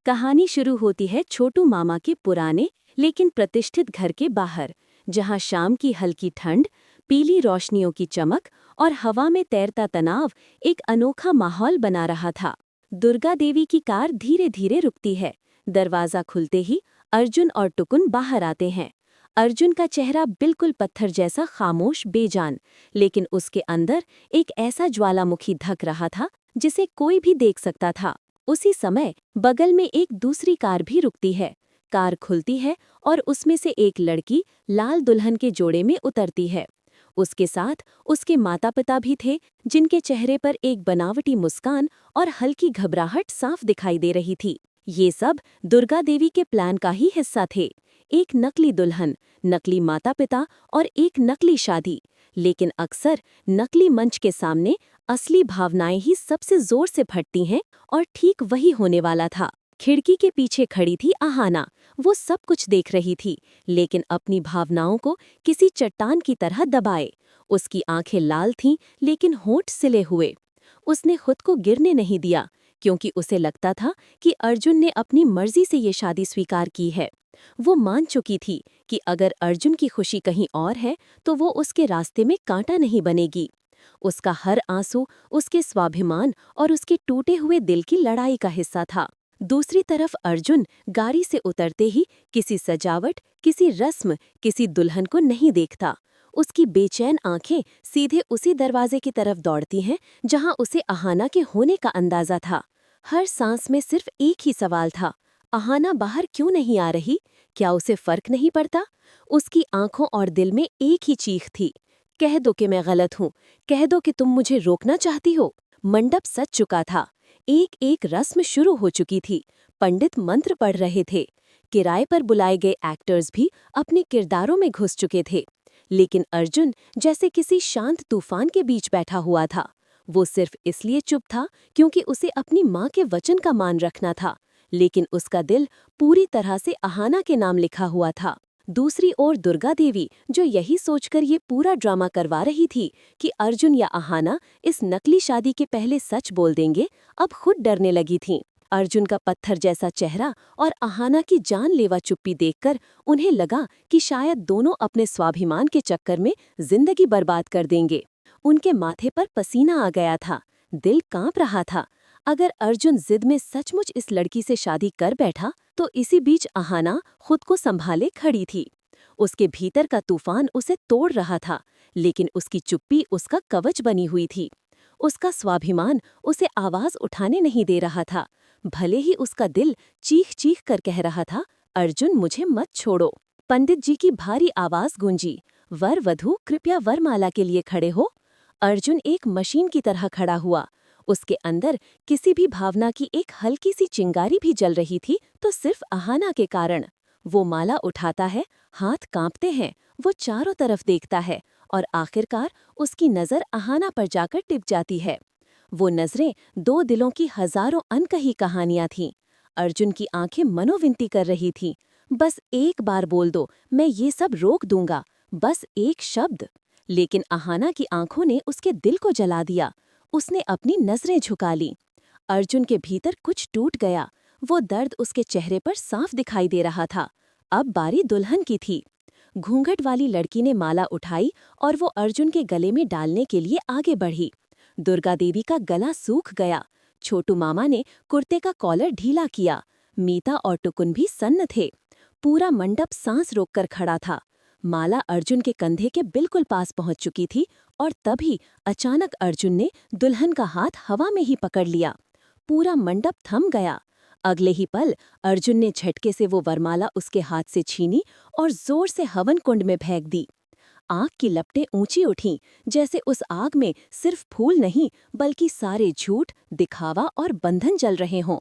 कहानी शुरू होती है छोटू मामा के पुराने लेकिन प्रतिष्ठित घर के बाहर, जहां शाम की हल्की ठंड, पीली रोशनियों की चमक और हवा में तैरता तनाव एक अनोखा माहौल बना रहा था। दुर्गा देवी की कार धीरे धीरे रुकती है। दरवाजा खुलते ही अर्जुन और टुकुन बाहर आते हैं। अर्जुन का चेहरा बिल्कुल पत्थर जैसा खामोश बेजान, लेकिन उसके अंदर एक ऐसा ज्वालामुखी धक रहा था जिसे कोई भी देख सकता था। उसी समय बगल में एक दूसरी कार भी रुकती है। कार खुलती है और उसमें से एक लड़की लाल दुल्हन के जोड़े में उतरती है। उसके साथ उसके माता पिता भी थे, जिनके चेहरे पर एक बनावटी मुस्कान और हल्की घबराहट साफ दिखाई दे रही थी। ये सब दुर्गा देवी के प्लान का ही हिस्सा थे। एक नकली दुल्हन, नकली माता पिता और एक नकली शादी। लेकिन अक्सर नकली मंच के सामने असली भावनाएं ही सबसे जोर से फटती हैं, और ठीक वही होने वाला था। खिड़की के पीछे खड़ी थी आहाना। वो सब कुछ देख रही थी, लेकिन अपनी भावनाओं को किसी चट्टान की तरह दबाए। उसकी आंखें लाल थीं, लेकिन होंठ सिले हुए। उसने खुद को गिरने नहीं दिया, क्योंकि उसे लगता था कि अर्जुन ने अपनी मर्जी से ये शादी स्वीकार की है। वो मान चुकी थी कि अगर अर्जुन की खुशी कहीं और है, तो वो उसके रास्ते में कांटा नहीं बनेगी। उसका हर आंसू उसके स्वाभिमान और उसके टूटे हुए दिल की लड़ाई का हिस्सा था। दूसरी तरफ अर्जुन गाड़ी से उतरते ही किसी सजावट, किसी रस्म, किसी दुल्हन को नहीं देखता। उसकी बेचैन आंखें सीधे उसी दरवाजे की तरफ दौड़ती हैं जहां उसे आहाना के होने का अंदाजा था। हर सांस में सिर्फ एक ही सवाल था, आहाना बाहर क्यों नहीं आ रही? क्या उसे फर्क नहीं पड़ता? उसकी आंखों और दिल में एक ही चीख थी, कह दो कि मैं गलत हूँ, कह दो कि तुम मुझे रोकना चाहती हो। मंडप सज चुका था। एक एक रस्म शुरू हो चुकी थी। पंडित मंत्र पढ़ रहे थे। किराए पर बुलाए गए एक्टर्स भी अपने किरदारों में घुस चुके थे। लेकिन अर्जुन जैसे किसी शांत तूफान के बीच बैठा हुआ था। वो सिर्फ इसलिए चुप था क्योंकि उसे अपनी माँ के वचन का मान रखना था। लेकिन उसका दिल पूरी तरह से आहाना के नाम लिखा हुआ था। दूसरी ओर दुर्गा देवी, जो यही सोचकर ये पूरा ड्रामा करवा रही थी कि अर्जुन या आहाना इस नकली शादी के पहले सच बोल देंगे, अब खुद डरने लगी थीं। अर्जुन का पत्थर जैसा चेहरा और आहाना की जानलेवा चुप्पी देखकर उन्हें लगा कि शायद दोनों अपने स्वाभिमान के चक्कर में जिंदगी बर्बाद कर देंगे। उनके माथे पर पसीना आ गया था, दिल कांप रहा था। अगर अर्जुन जिद में सचमुच इस लड़की से शादी कर बैठा, तो इसी बीच आहाना खुद को संभाले खड़ी थी। उसके भीतर का तूफान उसे तोड़ रहा था, लेकिन उसकी चुप्पी उसका कवच बनी हुई थी। उसका स्वाभिमान उसे आवाज उठाने नहीं दे रहा था, भले ही उसका दिल चीख चीख कर कह रहा था, अर्जुन मुझे मत छोड़ो। पंडित जी की भारी आवाज गूंजी, वर वधू कृपया वरमाला के लिए खड़े हो। अर्जुन एक मशीन की तरह खड़ा हुआ। उसके अंदर किसी भी भावना की एक हल्की सी चिंगारी भी जल रही थी, तो सिर्फ आहाना के कारण। वो माला उठाता है, हाथ कांपते हैं, वो चारों तरफ देखता है, और आखिरकार उसकी नज़र आहाना पर जाकर टिक जाती है। वो नज़रें दो दिलों की हजारों अनकही कहानियां थीं। अर्जुन की आंखें मनोविनती कर रही थीं, बस एक बार बोल दो, मैं ये सब रोक दूंगा, बस एक शब्द। लेकिन आहाना की आंखों ने उसके दिल को जला दिया। उसने अपनी नजरें झुका लीं। अर्जुन के भीतर कुछ टूट गया। वो दर्द उसके चेहरे पर साफ दिखाई दे रहा था। अब बारी दुल्हन की थी। घूंघट वाली लड़की ने माला उठाई और वो अर्जुन के गले में डालने के लिए आगे बढ़ी। दुर्गा देवी का गला सूख गया। छोटू मामा ने कुर्ते का कॉलर ढीला किया। मीता और टुकुन भी सन्न थे। पूरा मंडप सांस रोककर खड़ा था। माला अर्जुन के कंधे के बिल्कुल पास पहुंच चुकी थी, और तभी अचानक अर्जुन ने दुल्हन का हाथ हवा में ही पकड़ लिया। पूरा मंडप थम गया। अगले ही पल अर्जुन ने झटके से वो वरमाला उसके हाथ से छीनी और जोर से हवन कुंड में फेंक दी। आग की लपटें ऊंची उठीं, जैसे उस आग में सिर्फ फूल नहीं, बल्कि सारे झूठ, दिखावा और बंधन जल रहे हों।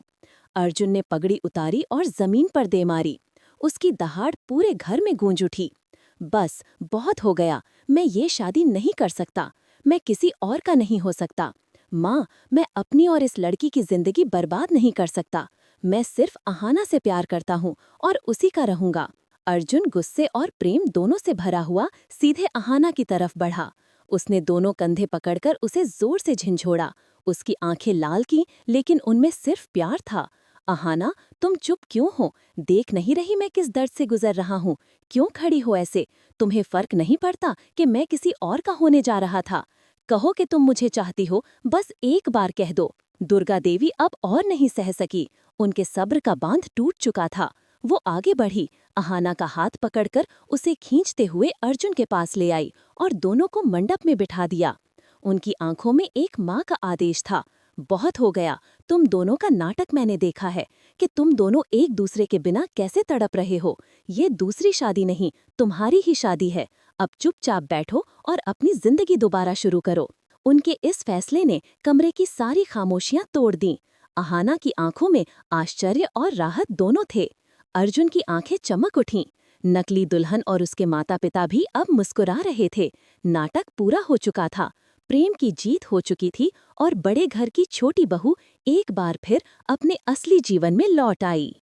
अर्जुन ने पगड़ी उतारी और जमीन पर दे मारी। उसकी दहाड़ पूरे घर में गूंज उठी। बस, बहुत हो गया, मैं ये शादी नहीं कर सकता, मैं किसी और का नहीं हो सकता। माँ, मैं अपनी और इस लड़की की जिंदगी बर्बाद नहीं कर सकता। मैं सिर्फ आहाना से प्यार करता हूँ और उसी का रहूंगा। अर्जुन गुस्से और प्रेम दोनों से भरा हुआ सीधे आहाना की तरफ बढ़ा। उसने दोनों कंधे पकड़कर उसे जोर से झिंझोड़ा। उसकी आंखें लाल की, लेकिन उनमें सिर्फ प्यार था। अहाना, तुम चुप क्यों हो? देख नहीं रही मैं किस दर्द से गुजर रहा हूँ? क्यों खड़ी हो ऐसे? तुम्हें फर्क नहीं पड़ता कि मैं किसी और का होने जा रहा था? कहो कि तुम मुझे चाहती हो, बस एक बार कह दो। दुर्गा देवी अब और नहीं सह सकी। उनके सब्र का बांध टूट चुका था। वो आगे बढ़ी, अहाना का हाथ पकड़कर उसे खींचते हुए अर्जुन के पास ले आई और दोनों को मंडप में बिठा दिया। उनकी आंखों में एक माँ का आदेश था, बहुत हो गया, तुम दोनों का नाटक मैंने देखा है कि तुम दोनों एक दूसरे के बिना कैसे तड़प रहे हो। ये दूसरी शादी नहीं, तुम्हारी ही शादी है। अब चुपचाप बैठो और अपनी जिंदगी दोबारा शुरू करो। उनके इस फैसले ने कमरे की सारी खामोशियां तोड़ दीं। अहाना की आंखों में आश्चर्य और राहत दोनों थे। अर्जुन की आंखें चमक उठीं। नकली दुल्हन और उसके माता पिता भी अब मुस्कुरा रहे थे। नाटक पूरा हो चुका था, प्रेम की जीत हो चुकी थी और बड़े घर की छोटी बहू एक बार फिर अपने असली जीवन में लौट आई।